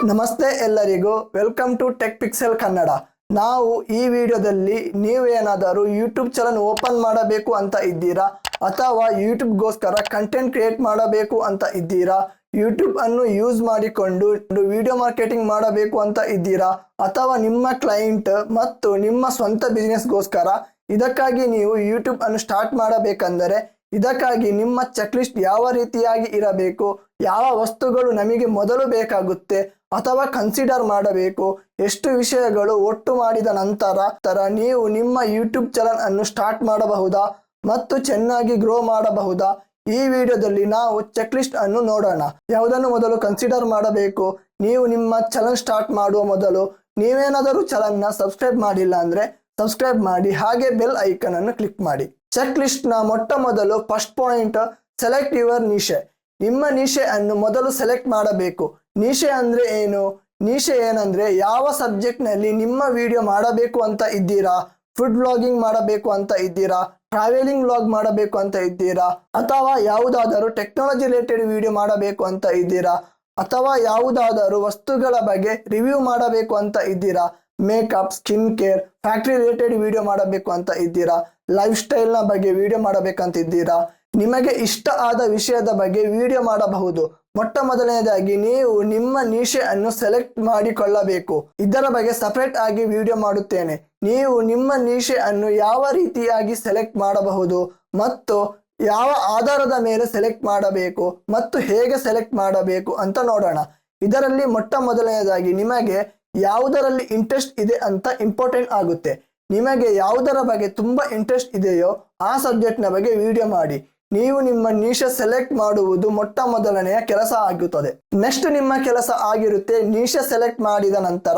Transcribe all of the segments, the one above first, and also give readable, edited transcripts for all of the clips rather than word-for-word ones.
ನಮಸ್ತೆ ಎಲ್ಲರಿಗೂ welcome to Tech Pixel Kannada. ನಾವು ಈ ವಿಡಿಯೋದಲ್ಲಿ ನೀವೇನಾದರೂ ಯೂಟ್ಯೂಬ್ ಚಾನಲ್ ಓಪನ್ ಮಾಡಬೇಕು ಅಂತ ಇದ್ದೀರಾ ಅಥವಾ ಯೂಟ್ಯೂಬ್ಗೋಸ್ಕರ ಕಂಟೆಂಟ್ ಕ್ರಿಯೇಟ್ ಮಾಡಬೇಕು ಅಂತ ಇದ್ದೀರಾ, ಯೂಟ್ಯೂಬ್ ಅನ್ನು ಯೂಸ್ ಮಾಡಿಕೊಂಡು ವಿಡಿಯೋ ಮಾರ್ಕೆಟಿಂಗ್ ಮಾಡಬೇಕು ಅಂತ ಇದ್ದೀರಾ ಅಥವಾ ನಿಮ್ಮ ಕ್ಲೈಂಟ್ ಮತ್ತು ನಿಮ್ಮ ಸ್ವಂತ ಬಿಸ್ನೆಸ್ಗೋಸ್ಕರ ಇದಕ್ಕಾಗಿ ನೀವು ಯೂಟ್ಯೂಬ್ ಅನ್ನು ಸ್ಟಾರ್ಟ್ ಮಾಡಬೇಕಂದರೆ ಇದಕ್ಕಾಗಿ ನಿಮ್ಮ ಚೆಕ್ ಲಿಸ್ಟ್ ಯಾವ ರೀತಿಯಾಗಿ ಇರಬೇಕು, ಯಾವ ವಸ್ತುಗಳು ನಮಗೆ ಮೊದಲು ಬೇಕಾಗುತ್ತೆ ಅಥವಾ ಕನ್ಸಿಡರ್ ಮಾಡಬೇಕು, ಎಷ್ಟು ವಿಷಯಗಳು ಒಟ್ಟು ಮಾಡಿದ ನಂತರ ನೀವು ನಿಮ್ಮ ಯೂಟ್ಯೂಬ್ ಚಾನಲ್ ಅನ್ನು ಸ್ಟಾರ್ಟ್ ಮಾಡಬಹುದಾ ಮತ್ತು ಚೆನ್ನಾಗಿ ಗ್ರೋ ಮಾಡಬಹುದಾ, ಈ ವಿಡಿಯೋದಲ್ಲಿ ನಾವು ಚೆಕ್ ಲಿಸ್ಟ್ ಅನ್ನು ನೋಡೋಣ. ಯಾವುದನ್ನು ಮೊದಲು ಕನ್ಸಿಡರ್ ಮಾಡಬೇಕು? ನೀವು ನಿಮ್ಮ ಚಾನಲ್ ಸ್ಟಾರ್ಟ್ ಮಾಡುವ ಮೊದಲು ನೀವೇನಾದರೂ ಚಾನಲ್ನ ಸಬ್ಸ್ಕ್ರೈಬ್ ಮಾಡಿಲ್ಲ ಅಂದ್ರೆ ಸಬ್ಸ್ಕ್ರೈಬ್ ಮಾಡಿ, ಹಾಗೆ ಬೆಲ್ ಐಕನ್ ಅನ್ನು ಕ್ಲಿಕ್ ಮಾಡಿ. ಚೆಕ್ ಲಿಸ್ಟ್ ನ ಮೊಟ್ಟ ಮೊದಲು ಫಸ್ಟ್ ಪಾಯಿಂಟ್, ಸೆಲೆಕ್ಟ್ ಯುವರ್ ನಿಶೆ. ನಿಮ್ಮ ನಿಶೆ ಅನ್ನು ಮೊದಲು ಸೆಲೆಕ್ಟ್ ಮಾಡಬೇಕು. ನಿಶೆ ಅಂದ್ರೆ ಏನು? ನಿಶೆ ಏನಂದ್ರೆ ಯಾವ ಸಬ್ಜೆಕ್ಟ್ ನಲ್ಲಿ ನಿಮ್ಮ ವಿಡಿಯೋ ಮಾಡಬೇಕು ಅಂತ ಇದ್ದೀರಾ, ಫುಡ್ ವ್ಲಾಗಿಂಗ್ ಮಾಡಬೇಕು ಅಂತ ಇದ್ದೀರಾ, ಟ್ರಾವೆಲಿಂಗ್ ವ್ಲಾಗ್ ಮಾಡಬೇಕು ಅಂತ ಇದ್ದೀರಾ, ಅಥವಾ ಯಾವುದಾದರೂ ಟೆಕ್ನಾಲಜಿ ರಿಲೇಟೆಡ್ ವಿಡಿಯೋ ಮಾಡಬೇಕು ಅಂತ ಇದ್ದೀರಾ, ಅಥವಾ ಯಾವುದಾದರೂ ವಸ್ತುಗಳ ಬಗ್ಗೆ ರಿವ್ಯೂ ಮಾಡಬೇಕು ಅಂತ ಇದ್ದೀರಾ, makeup, skin care, factory related video ಮಾಡಬೇಕು ಅಂತ ಇದ್ದೀರಾ, ಲೈಫ್ ಸ್ಟೈಲ್ ನ ಬಗ್ಗೆ ವಿಡಿಯೋ ಮಾಡಬೇಕಂತ ಇದ್ದೀರಾ, ನಿಮಗೆ ಇಷ್ಟ ಆದ ವಿಷಯದ ಬಗ್ಗೆ ವಿಡಿಯೋ ಮಾಡಬಹುದು. ಮೊಟ್ಟ ಮೊದಲನೇದಾಗಿ ನೀವು ನಿಮ್ಮ ನಿಶೆ ಅನ್ನು ಸೆಲೆಕ್ಟ್ ಮಾಡಿಕೊಳ್ಳಬೇಕು. ಇದರ ಬಗ್ಗೆ ಸಪರೇಟ್ ಆಗಿ ವಿಡಿಯೋ ಮಾಡುತ್ತೇನೆ. ನೀವು ನಿಮ್ಮ ನಿಶೆ ಅನ್ನು ಯಾವ ರೀತಿಯಾಗಿ ಸೆಲೆಕ್ಟ್ ಮಾಡಬಹುದು ಮತ್ತು ಯಾವ ಆಧಾರದ ಮೇಲೆ ಸೆಲೆಕ್ಟ್ ಮಾಡಬೇಕು ಮತ್ತು ಹೇಗೆ ಸೆಲೆಕ್ಟ್ ಮಾಡಬೇಕು ಅಂತ ನೋಡೋಣ. ಇದರಲ್ಲಿ ಮೊಟ್ಟ ಮೊದಲನೇದಾಗಿ ನಿಮಗೆ ಯಾವುದರಲ್ಲಿ ಇಂಟ್ರೆಸ್ಟ್ ಇದೆ ಅಂತ ಇಂಪಾರ್ಟೆಂಟ್ ಆಗುತ್ತೆ. ನಿಮಗೆ ಯಾವುದರ ಬಗ್ಗೆ ತುಂಬಾ ಇಂಟ್ರೆಸ್ಟ್ ಇದೆಯೋ ಆ ಸಬ್ಜೆಕ್ಟ್ ನ ಬಗ್ಗೆ ವಿಡಿಯೋ ಮಾಡಿ. ನೀವು ನಿಮ್ಮ ನಿಶೆ ಸೆಲೆಕ್ಟ್ ಮಾಡುವುದು ಮೊಟ್ಟ ಮೊದಲನೆಯ ಕೆಲಸ ಆಗುತ್ತದೆ. ನೆಕ್ಸ್ಟ್ ನಿಮ್ಮ ಕೆಲಸ ಆಗಿರುತ್ತೆ, ನಿಶೆ ಸೆಲೆಕ್ಟ್ ಮಾಡಿದ ನಂತರ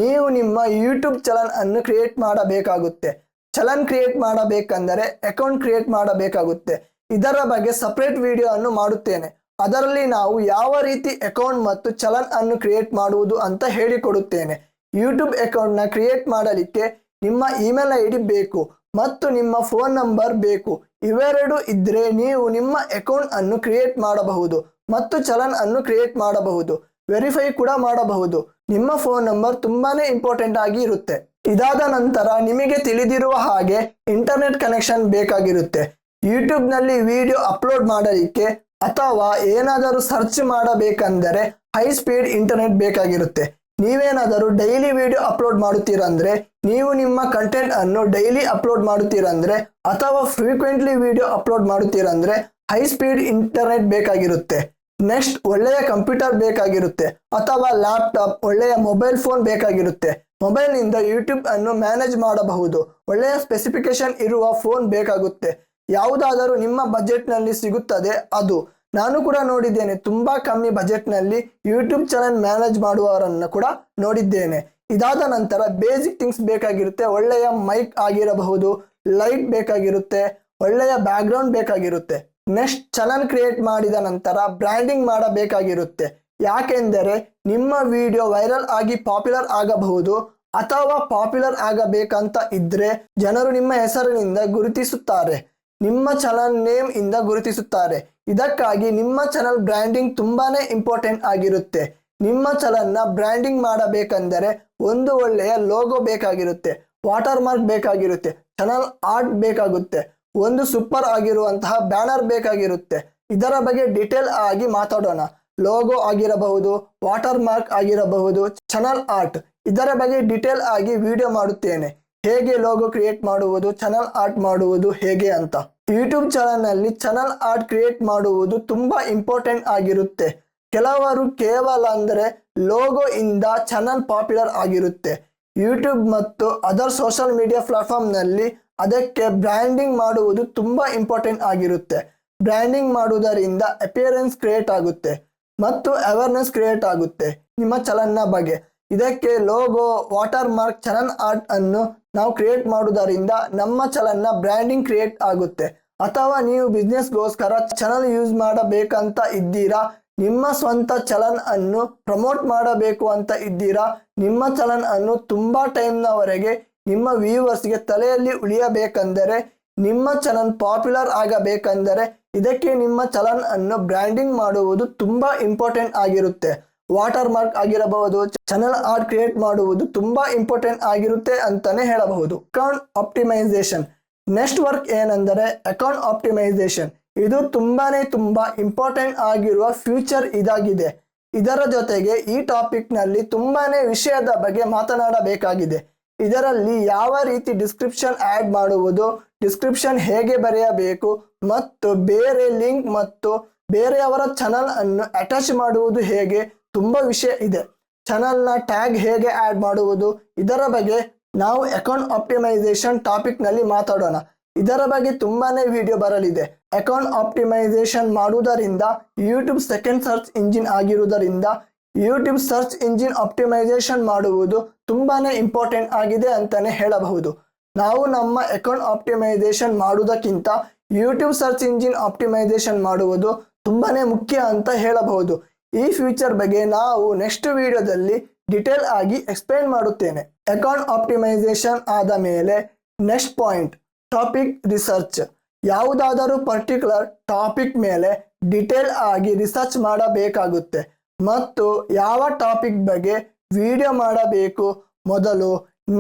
ನೀವು ನಿಮ್ಮ ಯೂಟ್ಯೂಬ್ ಚಾನಲ್ ಅನ್ನು ಕ್ರಿಯೇಟ್ ಮಾಡಬೇಕಾಗುತ್ತೆ. ಚಾನಲ್ ಕ್ರಿಯೇಟ್ ಮಾಡಬೇಕಂದರೆ ಅಕೌಂಟ್ ಕ್ರಿಯೇಟ್ ಮಾಡಬೇಕಾಗುತ್ತೆ. ಇದರ ಬಗ್ಗೆ ಸಪರೇಟ್ ವಿಡಿಯೋ ಅನ್ನು ಮಾಡುತ್ತೇನೆ. ಅದರಲ್ಲಿ ನಾವು ಯಾವ ರೀತಿ ಅಕೌಂಟ್ ಮತ್ತು ಚಾನಲ್ ಅನ್ನು ಕ್ರಿಯೇಟ್ ಮಾಡುವುದು ಅಂತ ಹೇಳಿಕೊಡುತ್ತೇನೆ. ಯೂಟ್ಯೂಬ್ ಅಕೌಂಟ್ ನ ಕ್ರಿಯೇಟ್ ಮಾಡಲಿಕ್ಕೆ ನಿಮ್ಮ ಇಮೇಲ್ ಐ ಡಿ ಬೇಕು ಮತ್ತು ನಿಮ್ಮ ಫೋನ್ ನಂಬರ್ ಬೇಕು. ಇವೆರಡು ಇದ್ರೆ ನೀವು ನಿಮ್ಮ ಅಕೌಂಟ್ ಅನ್ನು ಕ್ರಿಯೇಟ್ ಮಾಡಬಹುದು ಮತ್ತು ಚಾನಲ್ ಅನ್ನು ಕ್ರಿಯೇಟ್ ಮಾಡಬಹುದು, ವೆರಿಫೈ ಕೂಡ ಮಾಡಬಹುದು. ನಿಮ್ಮ ಫೋನ್ ನಂಬರ್ ತುಂಬಾನೇ ಇಂಪಾರ್ಟೆಂಟ್ ಆಗಿ ಇರುತ್ತೆ. ಇದಾದ ನಂತರ ನಿಮಗೆ ತಿಳಿದಿರುವ ಹಾಗೆ ಇಂಟರ್ನೆಟ್ ಕನೆಕ್ಷನ್ ಬೇಕಾಗಿರುತ್ತೆ. ಯೂಟ್ಯೂಬ್ ನಲ್ಲಿ ವಿಡಿಯೋ ಅಪ್ಲೋಡ್ ಮಾಡಲಿಕ್ಕೆ ಅಥವಾ ಏನಾದರೂ ಸರ್ಚ್ ಮಾಡಬೇಕಂದರೆ ಹೈ ಸ್ಪೀಡ್ ಇಂಟರ್ನೆಟ್ ಬೇಕಾಗಿರುತ್ತೆ. ನೀವೇನಾದರೂ ಡೈಲಿ ವಿಡಿಯೋ ಅಪ್ಲೋಡ್ ಮಾಡುತ್ತೀರಂದ್ರೆ, ನೀವು ನಿಮ್ಮ ಕಂಟೆಂಟ್ ಅನ್ನು ಡೈಲಿ ಅಪ್ಲೋಡ್ ಮಾಡುತ್ತೀರಂದ್ರೆ ಅಥವಾ ಫ್ರೀಕ್ವೆಂಟ್ಲಿ ವಿಡಿಯೋ ಅಪ್ಲೋಡ್ ಮಾಡುತ್ತೀರಂದ್ರೆ ಹೈ ಸ್ಪೀಡ್ ಇಂಟರ್ನೆಟ್ ಬೇಕಾಗಿರುತ್ತೆ. ನೆಕ್ಸ್ಟ್ ಒಳ್ಳೆಯ ಕಂಪ್ಯೂಟರ್ ಬೇಕಾಗಿರುತ್ತೆ ಅಥವಾ ಲ್ಯಾಪ್ಟಾಪ್, ಒಳ್ಳೆಯ ಮೊಬೈಲ್ ಫೋನ್ ಬೇಕಾಗಿರುತ್ತೆ. ಮೊಬೈಲ್ ನಿಂದ ಯೂಟ್ಯೂಬ್ ಅನ್ನು ಮ್ಯಾನೇಜ್ ಮಾಡಬಹುದು. ಒಳ್ಳೆಯ ಸ್ಪೆಸಿಫಿಕೇಶನ್ ಇರುವ ಫೋನ್ ಬೇಕಾಗುತ್ತೆ. ಯಾವುದಾದರೂ ನಿಮ್ಮ ಬಜೆಟ್ ನಲ್ಲಿ ಸಿಗುತ್ತದೆ ಅದು. ನಾನು ಕೂಡ ನೋಡಿದ್ದೇನೆ, ತುಂಬಾ ಕಮ್ಮಿ ಬಜೆಟ್ ನಲ್ಲಿ ಯೂಟ್ಯೂಬ್ ಚಾನಲ್ ಮ್ಯಾನೇಜ್ ಮಾಡುವವರನ್ನು ಕೂಡ ನೋಡಿದ್ದೇನೆ. ಇದಾದ ನಂತರ ಬೇಸಿಕ್ ಥಿಂಗ್ಸ್ ಬೇಕಾಗಿರುತ್ತೆ. ಒಳ್ಳೆಯ ಮೈಕ್ ಆಗಿರಬಹುದು, ಲೈಟ್ ಬೇಕಾಗಿರುತ್ತೆ, ಒಳ್ಳೆಯ ಬ್ಯಾಕ್ ಗ್ರೌಂಡ್ ಬೇಕಾಗಿರುತ್ತೆ. ನೆಕ್ಸ್ಟ್ ಚಾನಲ್ ಕ್ರಿಯೇಟ್ ಮಾಡಿದ ನಂತರ ಬ್ರ್ಯಾಂಡಿಂಗ್ ಮಾಡಬೇಕಾಗಿರುತ್ತೆ. ಯಾಕೆಂದರೆ ನಿಮ್ಮ ವಿಡಿಯೋ ವೈರಲ್ ಆಗಿ ಪಾಪ್ಯುಲರ್ ಆಗಬಹುದು ಅಥವಾ ಪಾಪ್ಯುಲರ್ ಆಗಬೇಕಂತ ಇದ್ರೆ ಜನರು ನಿಮ್ಮ ಹೆಸರಿನಿಂದ ಗುರುತಿಸುತ್ತಾರೆ, ನಿಮ್ಮ ಚಾನಲ್ ನೇಮ್ ಇಂದ ಗುರುತಿಸುತ್ತಾರೆ. ಇದಕ್ಕಾಗಿ ನಿಮ್ಮ ಚಾನಲ್ ಬ್ರ್ಯಾಂಡಿಂಗ್ ತುಂಬಾನೇ ಇಂಪಾರ್ಟೆಂಟ್ ಆಗಿರುತ್ತೆ. ನಿಮ್ಮ ಚಾನಲ್ ನ ಬ್ರ್ಯಾಂಡಿಂಗ್ ಮಾಡಬೇಕಂದರೆ ಒಂದು ಒಳ್ಳೆಯ ಲೋಗೋ ಬೇಕಾಗಿರುತ್ತೆ, ವಾಟರ್ ಮಾರ್ಕ್ ಬೇಕಾಗಿರುತ್ತೆ, ಚಾನಲ್ ಆರ್ಟ್ ಬೇಕಾಗುತ್ತೆ, ಒಂದು ಸೂಪರ್ ಆಗಿರುವಂತಹ ಬ್ಯಾನರ್ ಬೇಕಾಗಿರುತ್ತೆ. ಇದರ ಬಗ್ಗೆ ಡಿಟೇಲ್ ಆಗಿ ಮಾತಾಡೋಣ. ಲೋಗೋ ಆಗಿರಬಹುದು, ವಾಟರ್ ಮಾರ್ಕ್ ಆಗಿರಬಹುದು, ಚಾನಲ್ ಆರ್ಟ್, ಇದರ ಬಗ್ಗೆ ಡಿಟೇಲ್ ಆಗಿ ವಿಡಿಯೋ ಮಾಡುತ್ತೇನೆ. ಹೇಗೆ ಲೋಗೋ ಕ್ರಿಯೇಟ್ ಮಾಡುವುದು, ಚಾನಲ್ ಆರ್ಟ್ ಮಾಡುವುದು ಹೇಗೆ ಅಂತ. ಯೂಟ್ಯೂಬ್ ಚಾನಲ್ ನಲ್ಲಿ ಚಾನಲ್ ಆರ್ಟ್ ಕ್ರಿಯೇಟ್ ಮಾಡುವುದು ತುಂಬಾ ಇಂಪಾರ್ಟೆಂಟ್ ಆಗಿರುತ್ತೆ. ಕೆಲವರು ಕೇವಲ ಅಂದ್ರೆ ಲೋಗೋ ಇಂದ ಚಾನಲ್ ಪಾಪ್ಯುಲರ್ ಆಗಿರುತ್ತೆ. ಯೂಟ್ಯೂಬ್ ಮತ್ತು ಅದರ್ ಸೋಷಿಯಲ್ ಮೀಡಿಯಾ ಪ್ಲಾಟ್ಫಾರ್ಮ್ ನಲ್ಲಿ ಅದಕ್ಕೆ ಬ್ರ್ಯಾಂಡಿಂಗ್ ಮಾಡುವುದು ತುಂಬಾ ಇಂಪಾರ್ಟೆಂಟ್ ಆಗಿರುತ್ತೆ. ಬ್ರ್ಯಾಂಡಿಂಗ್ ಮಾಡುವುದರಿಂದ ಅಪಿಯರೆನ್ಸ್ ಕ್ರಿಯೇಟ್ ಆಗುತ್ತೆ ಮತ್ತು ಅವೇರ್ನೆಸ್ ಕ್ರಿಯೇಟ್ ಆಗುತ್ತೆ ನಿಮ್ಮ ಚಾನಲ್ ನ ಬಗ್ಗೆ. ಇದಕ್ಕೆ logo, water mark, channel art ಅನ್ನು ನಾವು ಕ್ರಿಯೇಟ್ ಮಾಡುವುದರಿಂದ ನಮ್ಮ ಚಾನಲ್ ನ ಬ್ರ್ಯಾಂಡಿಂಗ್ ಕ್ರಿಯೇಟ್ ಆಗುತ್ತೆ. ಅಥವಾ ನೀವು ಬಿಸ್ನೆಸ್ಗೋಸ್ಕರ ಚಾನಲ್ ಯೂಸ್ ಮಾಡಬೇಕಂತ ಇದ್ದೀರಾ, ನಿಮ್ಮ ಸ್ವಂತ ಚಾನಲ್ ಅನ್ನು ಪ್ರಮೋಟ್ ಮಾಡಬೇಕು ಅಂತ ಇದ್ದೀರಾ, ನಿಮ್ಮ ಚಾನಲ್ ಅನ್ನು ತುಂಬಾ ಟೈಮ್ನವರೆಗೆ ನಿಮ್ಮ ವ್ಯೂವರ್ಸ್ಗೆ ತಲೆಯಲ್ಲಿ ಉಳಿಯಬೇಕಂದರೆ, ನಿಮ್ಮ ಚಾನಲ್ ಪಾಪ್ಯುಲರ್ ಆಗಬೇಕಂದರೆ ಇದಕ್ಕೆ ನಿಮ್ಮ ಚಾನಲ್ ಅನ್ನು ಬ್ರ್ಯಾಂಡಿಂಗ್ ಮಾಡುವುದು ತುಂಬಾ ಇಂಪಾರ್ಟೆಂಟ್ ಆಗಿರುತ್ತೆ. ವಾಟರ್ ಮಾರ್ಕ್ ಆಗಿರಬಹುದು, ಚಾನಲ್ ಆರ್ಟ್ ಕ್ರಿಯೇಟ್ ಮಾಡುವುದು ತುಂಬಾ ಇಂಪಾರ್ಟೆಂಟ್ ಆಗಿರುತ್ತೆ ಅಂತಾನೆ ಹೇಳಬಹುದು. ಅಕೌಂಟ್ ಆಪ್ಟಿಮೈಸೇಷನ್ ನೆಕ್ಸ್ಟ್ ವರ್ಕ್ ಏನೆಂದರೆ ಅಕೌಂಟ್ ಆಪ್ಟಿಮೈಸೇಷನ್. ಇದು ತುಂಬಾ ಇಂಪಾರ್ಟೆಂಟ್ ಆಗಿರುವ ಫ್ಯೂಚರ್ ಇದಾಗಿದೆ. ಇದರ ಜೊತೆಗೆ ಈ ಟಾಪಿಕ್ ನಲ್ಲಿ ತುಂಬಾನೇ ವಿಷಯದ ಬಗ್ಗೆ ಮಾತನಾಡಬೇಕಾಗಿದೆ. ಇದರಲ್ಲಿ ಯಾವ ರೀತಿ ಡಿಸ್ಕ್ರಿಪ್ಷನ್ ಆಡ್ ಮಾಡುವುದು, ಡಿಸ್ಕ್ರಿಪ್ಷನ್ ಹೇಗೆ ಬರೆಯಬೇಕು ಮತ್ತು ಬೇರೆ ಲಿಂಕ್ ಮತ್ತು ಬೇರೆಯವರ ಚಾನಲ್ ಅನ್ನು ಅಟ್ಯಾಚ್ ಮಾಡುವುದು ಹೇಗೆ, ತುಂಬಾ ವಿಷಯ ಇದೆ. ಚಾನಲ್ ನ ಟ್ಯಾಗ್ ಹೇಗೆ ಆಡ್ ಮಾಡುವುದು, ಇದರ ಬಗ್ಗೆ ನಾವು ಅಕೌಂಟ್ ಆಪ್ಟಿಮೈಸೇಷನ್ ಟಾಪಿಕ್ ನಲ್ಲಿ ಮಾತಾಡೋಣ. ಇದರ ಬಗ್ಗೆ ತುಂಬಾನೇ ವಿಡಿಯೋ ಬರಲಿದೆ. ಅಕೌಂಟ್ ಆಪ್ಟಿಮೈಸೇಷನ್ ಮಾಡುವುದರಿಂದ ಯೂಟ್ಯೂಬ್ ಸೆಕೆಂಡ್ ಸರ್ಚ್ ಇಂಜಿನ್ ಆಗಿರುವುದರಿಂದ ಯೂಟ್ಯೂಬ್ ಸರ್ಚ್ ಇಂಜಿನ್ ಆಪ್ಟಿಮೈಸೇಷನ್ ಮಾಡುವುದು ತುಂಬಾನೇ ಇಂಪಾರ್ಟೆಂಟ್ ಆಗಿದೆ ಅಂತಾನೆ ಹೇಳಬಹುದು. ನಾವು ನಮ್ಮ ಅಕೌಂಟ್ ಆಪ್ಟಿಮೈಸೇಷನ್ ಮಾಡುವುದಕ್ಕಿಂತ ಯೂಟ್ಯೂಬ್ ಸರ್ಚ್ ಇಂಜಿನ್ ಆಪ್ಟಿಮೈಸೇಷನ್ ಮಾಡುವುದು ತುಂಬಾನೇ ಮುಖ್ಯ ಅಂತ ಹೇಳಬಹುದು. ಈ ಫ್ಯೂಚರ್ ಬಗ್ಗೆ ನಾವು ನೆಕ್ಸ್ಟ್ ವಿಡಿಯೋದಲ್ಲಿ ಡಿಟೇಲ್ ಆಗಿ ಎಕ್ಸ್ಪ್ಲೇನ್ ಮಾಡುತ್ತೇನೆ. ಅಕೌಂಟ್ ಆಪ್ಟಿಮೈಸೇಷನ್ ಆದ ಮೇಲೆ ನೆಕ್ಸ್ಟ್ ಪಾಯಿಂಟ್ ಟಾಪಿಕ್ ರಿಸರ್ಚ್. ಯಾವುದಾದರೂ ಪರ್ಟಿಕ್ಯುಲರ್ ಟಾಪಿಕ್ ಮೇಲೆ ಡಿಟೇಲ್ ಆಗಿ ರಿಸರ್ಚ್ ಮಾಡಬೇಕಾಗುತ್ತೆ ಮತ್ತು ಯಾವ ಟಾಪಿಕ್ ಬಗ್ಗೆ ವಿಡಿಯೋ ಮಾಡಬೇಕು ಮೊದಲು,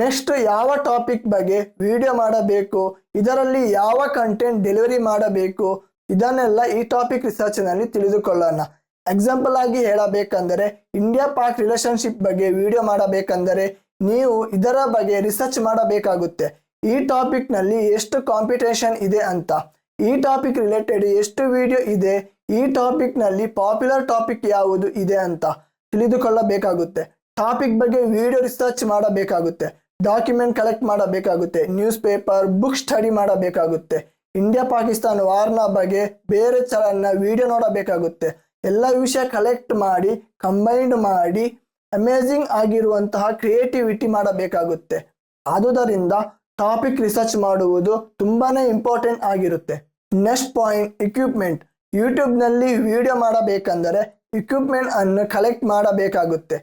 ನೆಕ್ಸ್ಟ್ ಯಾವ ಟಾಪಿಕ್ ಬಗ್ಗೆ ವಿಡಿಯೋ ಮಾಡಬೇಕು, ಇದರಲ್ಲಿ ಯಾವ ಕಂಟೆಂಟ್ ಡೆಲಿವರಿ ಮಾಡಬೇಕು, ಇದನ್ನೆಲ್ಲ ಈ ಟಾಪಿಕ್ ರಿಸರ್ಚ್ ನಲ್ಲಿ ತಿಳಿದುಕೊಳ್ಳೋಣ. ಎಕ್ಸಾಂಪಲ್ ಆಗಿ ಹೇಳಬೇಕಂದರೆ ಇಂಡಿಯಾ ಪಾಕ್ ರಿಲೇಶನ್ಶಿಪ್ ಬಗ್ಗೆ ವಿಡಿಯೋ ಮಾಡಬೇಕಂದರೆ ನೀವು ಇದರ ಬಗ್ಗೆ ರಿಸರ್ಚ್ ಮಾಡಬೇಕಾಗುತ್ತೆ. ಈ ಟಾಪಿಕ್ ನಲ್ಲಿ ಎಷ್ಟು ಕಾಂಪಿಟೇಷನ್ ಇದೆ ಅಂತ, ಈ ಟಾಪಿಕ್ ರಿಲೇಟೆಡ್ ಎಷ್ಟು ವಿಡಿಯೋ ಇದೆ, ಈ ಟಾಪಿಕ್ ನಲ್ಲಿ ಪಾಪ್ಯುಲರ್ ಟಾಪಿಕ್ ಯಾವುದು ಇದೆ ಅಂತ ತಿಳಿದುಕೊಳ್ಳಬೇಕಾಗುತ್ತೆ. ಟಾಪಿಕ್ ಬಗ್ಗೆ ವಿಡಿಯೋ ರಿಸರ್ಚ್ ಮಾಡಬೇಕಾಗುತ್ತೆ, ಡಾಕ್ಯುಮೆಂಟ್ ಕಲೆಕ್ಟ್ ಮಾಡಬೇಕಾಗುತ್ತೆ, ನ್ಯೂಸ್ ಪೇಪರ್ ಬುಕ್ ಸ್ಟಡಿ ಮಾಡಬೇಕಾಗುತ್ತೆ, ಇಂಡಿಯಾ ಪಾಕಿಸ್ತಾನ ವಾರ್ನ ಬಗ್ಗೆ ಬೇರೆ ಚಾನಲ್ನ ವಿಡಿಯೋ ನೋಡಬೇಕಾಗುತ್ತೆ. ಎಲ್ಲ ವಿಷಯ ಕಲೆಕ್ಟ್ ಮಾಡಿ ಕಂಬೈನ್ಡ್ ಮಾಡಿ ಅಮೇಜಿಂಗ್ ಆಗಿರುವಂತಹ ಕ್ರಿಯೇಟಿವಿಟಿ ಮಾಡಬೇಕಾಗುತ್ತೆ. ಆದುದರಿಂದ ಟಾಪಿಕ್ ರಿಸರ್ಚ್ ಮಾಡುವುದು ತುಂಬಾನೇ ಇಂಪಾರ್ಟೆಂಟ್ ಆಗಿರುತ್ತೆ. Next point equipment. ಯೂಟ್ಯೂಬ್ ನಲ್ಲಿ ವಿಡಿಯೋ ಮಾಡಬೇಕಂದರೆ ಇಕ್ವಿಪ್ಮೆಂಟ್ ಅನ್ನು ಕಲೆಕ್ಟ್ ಮಾಡಬೇಕಾಗುತ್ತೆ.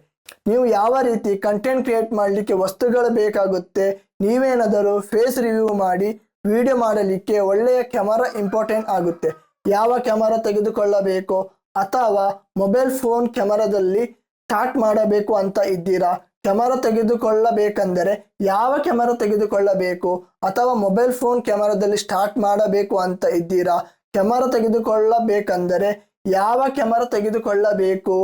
ನೀವು ಯಾವ ರೀತಿ ಕಂಟೆಂಟ್ ಕ್ರಿಯೇಟ್ ಮಾಡಲಿಕ್ಕೆ ವಸ್ತುಗಳು ಬೇಕಾಗುತ್ತೆ, ನೀವೇನಾದರೂ ಫೇಸ್ ರಿವ್ಯೂ ಮಾಡಿ ವಿಡಿಯೋ ಮಾಡಲಿಕ್ಕೆ ಒಳ್ಳೆಯ ಕ್ಯಾಮರಾ ಇಂಪಾರ್ಟೆಂಟ್ ಆಗುತ್ತೆ. ಯಾವ ಕ್ಯಾಮರಾ ತೆಗೆದುಕೊಳ್ಳಬೇಕು ಅಥವಾ ಮೊಬೈಲ್ ಫೋನ್ ಕ್ಯಾಮರಾದಲ್ಲಿ ಸ್ಟಾರ್ಟ್ ಮಾಡಬೇಕು ಅಂತ ಇದ್ದೀರಾ, ಕ್ಯಾಮರಾ ತೆಗೆದುಕೊಳ್ಳಬೇಕಂದರೆ ಯಾವ ಕ್ಯಾಮರಾ ತೆಗೆದುಕೊಳ್ಳಬೇಕು, ಅಥವಾ ಮೊಬೈಲ್ ಫೋನ್ ಕ್ಯಾಮರಾದಲ್ಲಿ ಸ್ಟಾರ್ಟ್ ಮಾಡಬೇಕು ಅಂತ ಇದ್ದೀರಾ, ಕ್ಯಾಮರಾ ತೆಗೆದುಕೊಳ್ಳಬೇಕಂದರೆ ಯಾವ ಕ್ಯಾಮರಾ ತೆಗೆದುಕೊಳ್ಳಬೇಕು,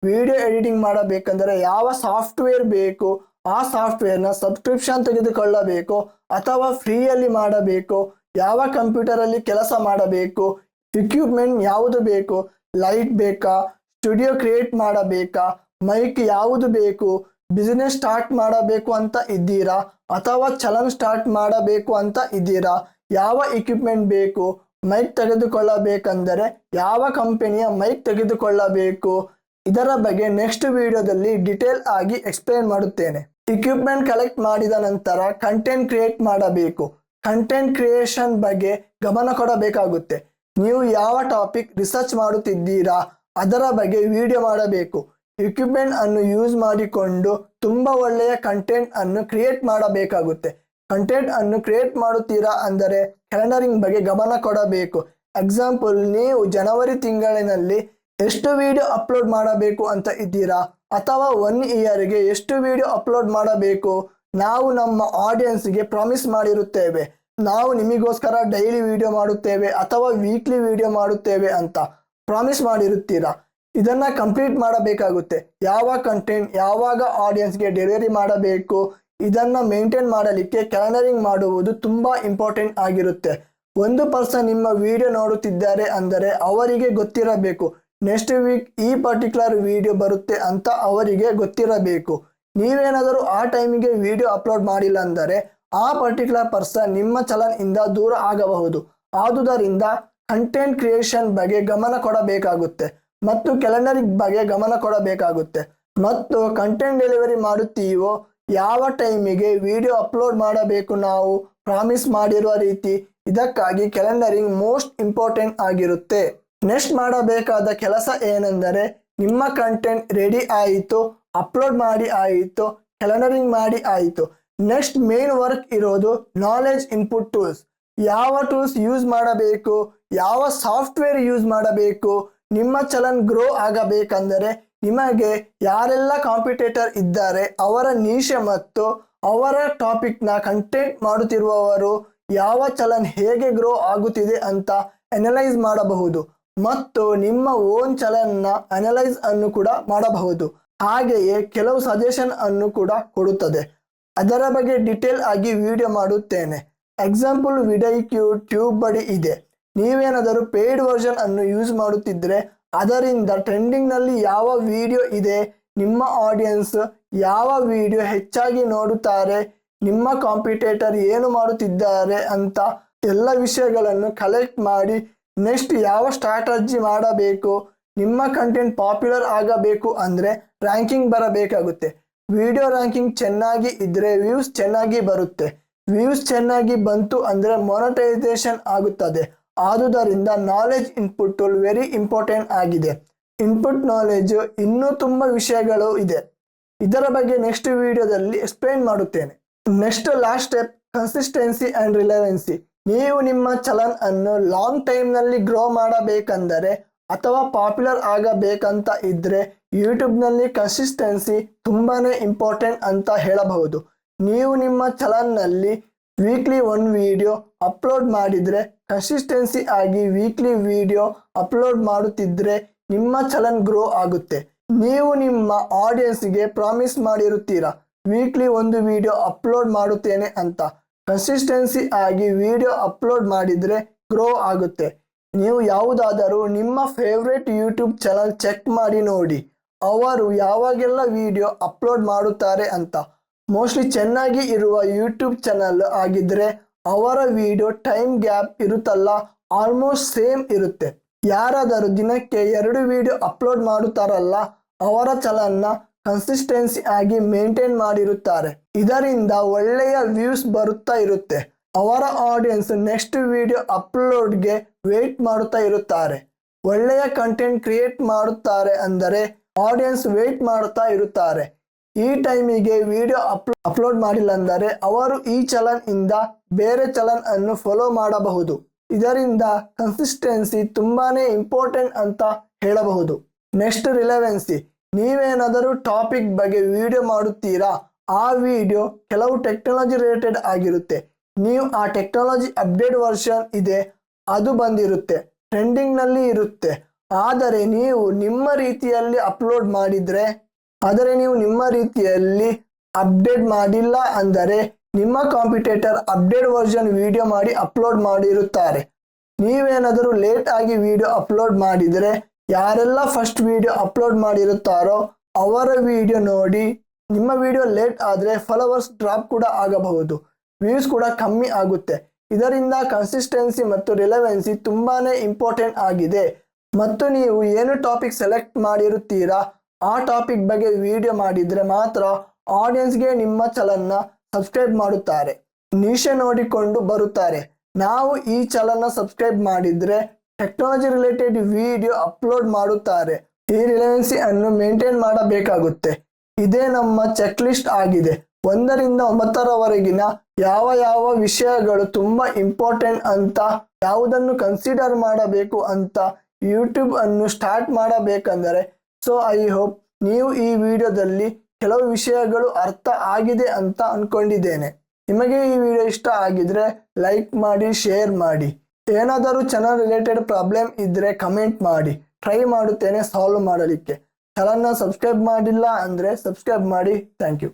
ವಿಡಿಯೋ ಎಡಿಟಿಂಗ್ ಮಾಡಬೇಕಂದರೆ ಯಾವ ಸಾಫ್ಟ್ವೇರ್ ಬೇಕು, ಆ ಸಾಫ್ಟ್ವೇರ್ನ ಸಬ್ಸ್ಕ್ರಿಪ್ಷನ್ ತೆಗೆದುಕೊಳ್ಳಬೇಕು ಅಥವಾ ಫ್ರೀಯಲ್ಲಿ ಮಾಡಬೇಕು, ಯಾವ ಕಂಪ್ಯೂಟರಲ್ಲಿ ಕೆಲಸ ಮಾಡಬೇಕು, ಇಕ್ವಿಪ್ಮೆಂಟ್ ಯಾವುದು ಬೇಕು, ಲೈಟ್ ಬೇಕಾ, ಸ್ಟುಡಿಯೋ ಕ್ರಿಯೇಟ್ ಮಾಡಬೇಕಾ, ಮೈಕ್ ಯಾವುದು ಬೇಕು, ಬಿಸಿನೆಸ್ ಸ್ಟಾರ್ಟ್ ಮಾಡಬೇಕು ಅಂತ ಇದ್ದೀರಾ ಅಥವಾ ಚಲನ್ ಸ್ಟಾರ್ಟ್ ಮಾಡಬೇಕು ಅಂತ ಇದ್ದೀರಾ, ಯಾವ ಇಕ್ವಿಪ್ಮೆಂಟ್ ಬೇಕು, ಮೈಕ್ ತೆಗೆದುಕೊಳ್ಳಬೇಕಂದರೆ ಯಾವ ಕಂಪನಿಯ ಮೈಕ್ ತೆಗೆದುಕೊಳ್ಳಬೇಕು, ಇದರ ಬಗ್ಗೆ ನೆಕ್ಸ್ಟ್ ವಿಡಿಯೋದಲ್ಲಿ ಡಿಟೇಲ್ ಆಗಿ ಎಕ್ಸ್ಪ್ಲೇನ್ ಮಾಡುತ್ತೇನೆ. ಇಕ್ವಿಪ್ಮೆಂಟ್ ಕಲೆಕ್ಟ್ ಮಾಡಿದ ನಂತರ ಕಂಟೆಂಟ್ ಕ್ರಿಯೇಟ್ ಮಾಡಬೇಕು. ಕಂಟೆಂಟ್ ಕ್ರಿಯೇಷನ್ ಬಗ್ಗೆ ಗಮನ ಕೊಡಬೇಕಾಗುತ್ತೆ. ನೀವು ಯಾವ ಟಾಪಿಕ್ ರಿಸರ್ಚ್ ಮಾಡುತ್ತಿದ್ದೀರಾ ಅದರ ಬಗ್ಗೆ ವಿಡಿಯೋ ಮಾಡಬೇಕು. ಇಕ್ವಿಪ್ಮೆಂಟ್ ಅನ್ನು ಯೂಸ್ ಮಾಡಿಕೊಂಡು ತುಂಬಾ ಒಳ್ಳೆಯ ಕಂಟೆಂಟ್ ಅನ್ನು ಕ್ರಿಯೇಟ್ ಮಾಡಬೇಕಾಗುತ್ತೆ. ಕಂಟೆಂಟ್ ಅನ್ನು ಕ್ರಿಯೇಟ್ ಮಾಡುತ್ತೀರಾ ಅಂದರೆ ಕ್ಯಾಲೆಂಡರಿಂಗ್ ಬಗ್ಗೆ ಗಮನ ಕೊಡಬೇಕು. ಎಕ್ಸಾಂಪಲ್, ನೀವು ಜನವರಿ ತಿಂಗಳಿನಲ್ಲಿ ಎಷ್ಟು ವಿಡಿಯೋ ಅಪ್ಲೋಡ್ ಮಾಡಬೇಕು ಅಂತ ಇದ್ದೀರಾ ಅಥವಾ 1 ಇಯರ್ಗೆ ಎಷ್ಟು ವಿಡಿಯೋ ಅಪ್ಲೋಡ್ ಮಾಡಬೇಕು, ನಾವು ನಮ್ಮ ಆಡಿಯನ್ಸ್ಗೆ ಪ್ರಾಮಿಸ್ ಮಾಡಿರುತ್ತೇವೆ, ನಾವು ನಿಮಗೋಸ್ಕರ ಡೈಲಿ ವಿಡಿಯೋ ಮಾಡುತ್ತೇವೆ ಅಥವಾ ವೀಕ್ಲಿ ವಿಡಿಯೋ ಮಾಡುತ್ತೇವೆ ಅಂತ ಪ್ರಾಮಿಸ್ ಮಾಡಿರುತ್ತೀರಾ. ಇದನ್ನ ಕಂಪ್ಲೀಟ್ ಮಾಡಬೇಕಾಗುತ್ತೆ. ಯಾವ ಕಂಟೆಂಟ್ ಯಾವಾಗ ಆಡಿಯನ್ಸ್ಗೆ ಡೆಲಿವರಿ ಮಾಡಬೇಕು, ಇದನ್ನ ಮೇಂಟೈನ್ ಮಾಡಲಿಕ್ಕೆ ಕ್ಯಾಲೆಂಡರಿಂಗ್ ಮಾಡುವುದು ತುಂಬಾ ಇಂಪಾರ್ಟೆಂಟ್ ಆಗಿರುತ್ತೆ. ಒಂದು ಪರ್ಸನ್ ನಿಮ್ಮ ವಿಡಿಯೋ ನೋಡುತ್ತಿದ್ದಾರೆ ಅಂದರೆ ಅವರಿಗೆ ಗೊತ್ತಿರಬೇಕು ನೆಕ್ಸ್ಟ್ ವೀಕ್ ಈ ಪರ್ಟಿಕ್ಯುಲರ್ ವಿಡಿಯೋ ಬರುತ್ತೆ ಅಂತ ಅವರಿಗೆ ಗೊತ್ತಿರಬೇಕು. ನೀವೇನಾದರೂ ಆ ಟೈಮಿಗೆ ವಿಡಿಯೋ ಅಪ್ಲೋಡ್ ಮಾಡಿಲ್ಲ ಅಂದರೆ ಆ ಪರ್ಟಿಕ್ಯುಲರ್ ಪರ್ಸನ್ ನಿಮ್ಮ ಚಾನಲ್ ಇಂದ ದೂರ ಆಗಬಹುದು. ಆದುದರಿಂದ ಕಂಟೆಂಟ್ ಕ್ರಿಯೇಷನ್ ಬಗ್ಗೆ ಗಮನ ಕೊಡಬೇಕಾಗುತ್ತೆ ಮತ್ತು ಕ್ಯಾಲೆಂಡರಿಂಗ್ ಬಗ್ಗೆ ಗಮನ ಕೊಡಬೇಕಾಗುತ್ತೆ. ಮತ್ತು ಕಂಟೆಂಟ್ ಡೆಲಿವರಿ ಮಾಡುತ್ತೀವೋ ಯಾವ ಟೈಮಿಗೆ ವಿಡಿಯೋ ಅಪ್ಲೋಡ್ ಮಾಡಬೇಕು ನಾವು ಪ್ರಾಮಿಸ್ ಮಾಡಿರುವ ರೀತಿ, ಇದಕ್ಕಾಗಿ ಕ್ಯಾಲೆಂಡರಿಂಗ್ ಮೋಸ್ಟ್ ಇಂಪಾರ್ಟೆಂಟ್ ಆಗಿರುತ್ತೆ. ನೆಕ್ಸ್ಟ್ ಮಾಡಬೇಕಾದ ಕೆಲಸ ಏನೆಂದರೆ ನಿಮ್ಮ ಕಂಟೆಂಟ್ ರೆಡಿ ಆಯಿತು, ಅಪ್ಲೋಡ್ ಮಾಡಿ ಆಯಿತು, ಕ್ಯಾಲೆಂಡರಿಂಗ್ ಮಾಡಿ ಆಯಿತು. ನೆಕ್ಸ್ಟ್ ಮೇನ್ ವರ್ಕ್ ಇರೋದು ನಾಲೆಜ್ ಇನ್ಪುಟ್ ಟೂಲ್ಸ್. ಯಾವ ಟೂಲ್ಸ್ ಯೂಸ್ ಮಾಡಬೇಕು, ಯಾವ ಸಾಫ್ಟ್ವೇರ್ ಯೂಸ್ ಮಾಡಬೇಕು, ನಿಮ್ಮ ಚಾನಲ್ ಗ್ರೋ ಆಗಬೇಕಂದರೆ ನಿಮಗೆ ಯಾರೆಲ್ಲ ಕಾಂಪಿಟೇಟರ್ ಇದ್ದಾರೆ ಅವರ ನಿಶೆ ಮತ್ತು ಅವರ ಟಾಪಿಕ್ನ ಕಂಟೆಂಟ್ ಮಾಡುತ್ತಿರುವವರು ಯಾವ ಚಲನ್ ಹೇಗೆ ಗ್ರೋ ಆಗುತ್ತಿದೆ ಅಂತ ಅನಲೈಸ್ ಮಾಡಬಹುದು ಮತ್ತು ನಿಮ್ಮ ಓನ್ ಚಲನ್ನ ಅನಲೈಸ್ ಅನ್ನು ಕೂಡ ಮಾಡಬಹುದು. ಹಾಗೆಯೇ ಕೆಲವು ಸಜೆಷನ್ ಅನ್ನು ಕೂಡ ಕೊಡುತ್ತದೆ. ಅದರ ಬಗ್ಗೆ ಡಿಟೇಲ್ ಆಗಿ ವಿಡಿಯೋ ಮಾಡುತ್ತೇನೆ. ಎಕ್ಸಾಂಪಲ್ ವಿಡೈಕ್ಯೂ ಟ್ಯೂಬ್ ಬಡಿ ಇದೆ. ನೀವೇನಾದರೂ ಪೇಯ್ಡ್ ವರ್ಷನ್ ಅನ್ನು ಯೂಸ್ ಮಾಡುತ್ತಿದ್ದರೆ ಅದರಿಂದ ಟ್ರೆಂಡಿಂಗ್ ನಲ್ಲಿ ಯಾವ ವಿಡಿಯೋ ಇದೆ, ನಿಮ್ಮ ಆಡಿಯನ್ಸ್ ಯಾವ ವಿಡಿಯೋ ಹೆಚ್ಚಾಗಿ ನೋಡುತ್ತಾರೆ, ನಿಮ್ಮ ಕಾಂಪಿಟೇಟರ್ ಏನು ಮಾಡುತ್ತಿದ್ದಾರೆ ಅಂತ ಎಲ್ಲ ವಿಷಯಗಳನ್ನು ಕಲೆಕ್ಟ್ ಮಾಡಿ ನೆಕ್ಸ್ಟ್ ಯಾವ ಸ್ಟ್ರಾಟಜಿ ಮಾಡಬೇಕು, ನಿಮ್ಮ ಕಂಟೆಂಟ್ ಪಾಪ್ಯುಲರ್ ಆಗಬೇಕು ಅಂದರೆ ರ್ಯಾಂಕಿಂಗ್ ಬರಬೇಕಾಗುತ್ತೆ. ವಿಡಿಯೋ ರ್ಯಾಂಕಿಂಗ್ ಚೆನ್ನಾಗಿ ಇದ್ರೆ ವ್ಯೂಸ್ ಚೆನ್ನಾಗಿ ಬರುತ್ತೆ. ವ್ಯೂಸ್ ಚೆನ್ನಾಗಿ ಬಂತು ಅಂದರೆ ಮೊನಟೈಸೇಷನ್ ಆಗುತ್ತದೆ. ಆದುದರಿಂದ knowledge input tool very important ಆಗಿದೆ. ಇನ್ಪುಟ್ ನಾಲೆಜ್ ಇನ್ನೂ ತುಂಬ ವಿಷಯಗಳು ಇದೆ. ಇದರ ಬಗ್ಗೆ ನೆಕ್ಸ್ಟ್ ವಿಡಿಯೋದಲ್ಲಿ ಎಕ್ಸ್ಪ್ಲೈನ್ ಮಾಡುತ್ತೇನೆ. Next last step consistency and relevancy. ನೀವು ನಿಮ್ಮ ಚಲನ್ ಅನ್ನು ಲಾಂಗ್ ಟೈಮ್ ನಲ್ಲಿ ಗ್ರೋ ಮಾಡಬೇಕಂದರೆ ಅಥವಾ ಪಾಪ್ಯುಲರ್ ಆಗಬೇಕಂತ ಇದ್ರೆ ಯೂಟ್ಯೂಬ್ ನಲ್ಲಿ ಕನ್ಸಿಸ್ಟೆನ್ಸಿ ತುಂಬಾನೇ ಇಂಪಾರ್ಟೆಂಟ್ ಅಂತ ಹೇಳಬಹುದು. ನೀವು ನಿಮ್ಮ ಚಲನ್ ನಲ್ಲಿ ವೀಕ್ಲಿ ಒಂದು ವಿಡಿಯೋ ಅಪ್ಲೋಡ್ ಮಾಡಿದ್ರೆ ಕನ್ಸಿಸ್ಟೆನ್ಸಿ ಆಗಿ ವೀಕ್ಲಿ ವಿಡಿಯೋ ಅಪ್ಲೋಡ್ ಮಾಡುತ್ತಿದ್ರೆ ನಿಮ್ಮ ಚಲನ್ ಗ್ರೋ ಆಗುತ್ತೆ. ನೀವು ನಿಮ್ಮ ಆಡಿಯನ್ಸ್ಗೆ ಪ್ರಾಮಿಸ್ ಮಾಡಿರುತ್ತೀರಾ ವೀಕ್ಲಿ ಒಂದು ವಿಡಿಯೋ ಅಪ್ಲೋಡ್ ಮಾಡುತ್ತೇನೆ ಅಂತ. ಕನ್ಸಿಸ್ಟೆನ್ಸಿ ಆಗಿ ವಿಡಿಯೋ ಅಪ್ಲೋಡ್ ಮಾಡಿದ್ರೆ ಗ್ರೋ ಆಗುತ್ತೆ. ನೀವು ಯಾವುದಾದರೂ ನಿಮ್ಮ ಫೇವ್ರೆಟ್ ಯೂಟ್ಯೂಬ್ ಚಾನಲ್ ಚೆಕ್ ಮಾಡಿ ನೋಡಿ ಅವರು ಯಾವಾಗೆಲ್ಲ ವಿಡಿಯೋ ಅಪ್ಲೋಡ್ ಮಾಡುತ್ತಾರೆ ಅಂತ. ಮೋಸ್ಟ್ಲಿ ಚೆನ್ನಾಗಿ ಇರುವ ಯೂಟ್ಯೂಬ್ ಚಾನಲ್ ಆಗಿದ್ರೆ ಅವರ ವಿಡಿಯೋ ಟೈಮ್ ಗ್ಯಾಪ್ ಇರುತ್ತಲ್ಲ ಆಲ್ಮೋಸ್ಟ್ ಸೇಮ್ ಇರುತ್ತೆ. ಯಾರಾದರೂ ದಿನಕ್ಕೆ 2 ವಿಡಿಯೋ ಅಪ್ಲೋಡ್ ಮಾಡುತ್ತಾರಲ್ಲ ಅವರ ಚಾನಲ್ನ ಕನ್ಸಿಸ್ಟೆನ್ಸಿ ಆಗಿ ಮೇಂಟೈನ್ ಮಾಡಿರುತ್ತಾರೆ. ಇದರಿಂದ ಒಳ್ಳೆಯ ವ್ಯೂಸ್ ಬರುತ್ತಾ ಇರುತ್ತೆ. ಅವರ ಆಡಿಯನ್ಸ್ ನೆಕ್ಸ್ಟ್ ವಿಡಿಯೋ ಅಪ್ಲೋಡ್ಗೆ ವೇಟ್ ಮಾಡುತ್ತಾ ಇರುತ್ತಾರೆ. ಒಳ್ಳೆಯ ಕಂಟೆಂಟ್ ಕ್ರಿಯೇಟ್ ಮಾಡುತ್ತಾರೆ ಅಂದರೆ ಆಡಿಯನ್ಸ್ ವೇಟ್ ಮಾಡುತ್ತಾ ಇರುತ್ತಾರೆ. ಈ ಟೈಮಿಗೆ ವಿಡಿಯೋ ಅಪ್ಲೋಡ್ ಮಾಡಿಲ್ಲ ಅಂದರೆ ಅವರು ಈ ಚಲನ್ ಇಂದ ಬೇರೆ ಚಲನ್ ಅನ್ನು ಫಾಲೋ ಮಾಡಬಹುದು. ಇದರಿಂದ ಕನ್ಸಿಸ್ಟೆನ್ಸಿ ತುಂಬಾನೇ ಇಂಪಾರ್ಟೆಂಟ್ ಅಂತ ಹೇಳಬಹುದು. ನೆಕ್ಸ್ಟ್ ರಿಲೆವೆನ್ಸಿ. ನೀವೇನಾದರೂ ಟಾಪಿಕ್ ಬಗ್ಗೆ ವಿಡಿಯೋ ಮಾಡುತ್ತೀರಾ, ಆ ವಿಡಿಯೋ ಕೆಲವು ಟೆಕ್ನಾಲಜಿ ರಿಲೇಟೆಡ್ ಆಗಿರುತ್ತೆ. ನೀವು ಆ ಟೆಕ್ನಾಲಜಿ ಅಪ್ಡೇಟ್ ವರ್ಷನ್ ಇದೆ ಅದು ಬಂದಿರುತ್ತೆ, ಟ್ರೆಂಡಿಂಗ್ ನಲ್ಲಿ ಇರುತ್ತೆ. ಆದರೆ ನೀವು ನಿಮ್ಮ ರೀತಿಯಲ್ಲಿ ಅಪ್ಡೇಟ್ ಮಾಡಿಲ್ಲ ಅಂದರೆ ನಿಮ್ಮ ಕಾಂಪಿಟೇಟರ್ ಅಪ್ಡೇಟ್ ವರ್ಷನ್ ವಿಡಿಯೋ ಮಾಡಿ ಅಪ್ಲೋಡ್ ಮಾಡಿರುತ್ತಾರೆ. ನೀವೇನಾದರೂ ಲೇಟ್ ಆಗಿ ವಿಡಿಯೋ ಅಪ್ಲೋಡ್ ಮಾಡಿದರೆ ಯಾರೆಲ್ಲ ಫಸ್ಟ್ ವಿಡಿಯೋ ಅಪ್ಲೋಡ್ ಮಾಡಿರುತ್ತಾರೋ ಅವರ ವಿಡಿಯೋ ನೋಡಿ ನಿಮ್ಮ ವಿಡಿಯೋ ಲೇಟ್ ಆದರೆ ಫಾಲೋವರ್ಸ್ ಡ್ರಾಪ್ ಕೂಡ ಆಗಬಹುದು, ವ್ಯೂಸ್ ಕೂಡ ಕಮ್ಮಿ ಆಗುತ್ತೆ. ಇದರಿಂದ ಕನ್ಸಿಸ್ಟೆನ್ಸಿ ಮತ್ತು ರಿಲೆವೆನ್ಸಿ ತುಂಬಾನೇ ಇಂಪಾರ್ಟೆಂಟ್ ಆಗಿದೆ. ಮತ್ತು ನೀವು ಏನು ಟಾಪಿಕ್ ಸೆಲೆಕ್ಟ್ ಮಾಡಿರುತ್ತೀರಾ ಆ ಟಾಪಿಕ್ ಬಗ್ಗೆ ವಿಡಿಯೋ ಮಾಡಿದ್ರೆ ಮಾತ್ರ ಆಡಿಯನ್ಸ್ಗೆ ನಿಮ್ಮ ಚಾನಲ್ನ ಸಬ್ಸ್ಕ್ರೈಬ್ ಮಾಡುತ್ತಾರೆ, ನಿಶೆ ನೋಡಿಕೊಂಡು ಬರುತ್ತಾರೆ. ನಾವು ಈ ಚಾನಲ್ನ ಸಬ್ಸ್ಕ್ರೈಬ್ ಮಾಡಿದ್ರೆ ಟೆಕ್ನಾಲಜಿ ರಿಲೇಟೆಡ್ ವಿಡಿಯೋ ಅಪ್ಲೋಡ್ ಮಾಡುತ್ತಾರೆ. ಈ ರಿಲೆವೆನ್ಸಿ ಅನ್ನು ಮೇಂಟೈನ್ ಮಾಡಬೇಕಾಗುತ್ತೆ. ಇದೇ ನಮ್ಮ ಚೆಕ್ ಲಿಸ್ಟ್ ಆಗಿದೆ. 1 ರಿಂದ 9ರವರೆಗಿನ ಯಾವ ವಿಷಯಗಳು ತುಂಬಾ ಇಂಪಾರ್ಟೆಂಟ್ ಅಂತ, ಯಾವುದನ್ನು ಕನ್ಸಿಡರ್ ಮಾಡಬೇಕು ಅಂತ ಯೂಟ್ಯೂಬ್ ಅನ್ನು ಸ್ಟಾರ್ಟ್ ಮಾಡಬೇಕಂದರೆ ಸೊ ಐ ಹೋಪ್ ನೀವು ಈ ವಿಡಿಯೋದಲ್ಲಿ ಕೆಲವು ವಿಷಯಗಳು ಅರ್ಥ ಆಗಿದೆ ಅಂತ ಅನ್ಕೊಂಡಿದ್ದೇನೆ. ನಿಮಗೆ ಈ ವಿಡಿಯೋ ಇಷ್ಟ ಆಗಿದ್ರೆ ಲೈಕ್ ಮಾಡಿ, ಶೇರ್ ಮಾಡಿ. ಏನಾದರೂ ಚಾನಲ್ ರಿಲೇಟೆಡ್ ಪ್ರಾಬ್ಲಮ್ ಇದ್ರೆ ಕಮೆಂಟ್ ಮಾಡಿ, ಟ್ರೈ ಮಾಡುತ್ತೇನೆ ಸಾಲ್ವ್ ಮಾಡಲಿಕ್ಕೆ. ಚಾನಲ್ನ ಸಬ್ಸ್ಕ್ರೈಬ್ ಮಾಡಿಲ್ಲ ಅಂದರೆ ಸಬ್ಸ್ಕ್ರೈಬ್ ಮಾಡಿ. Thank you.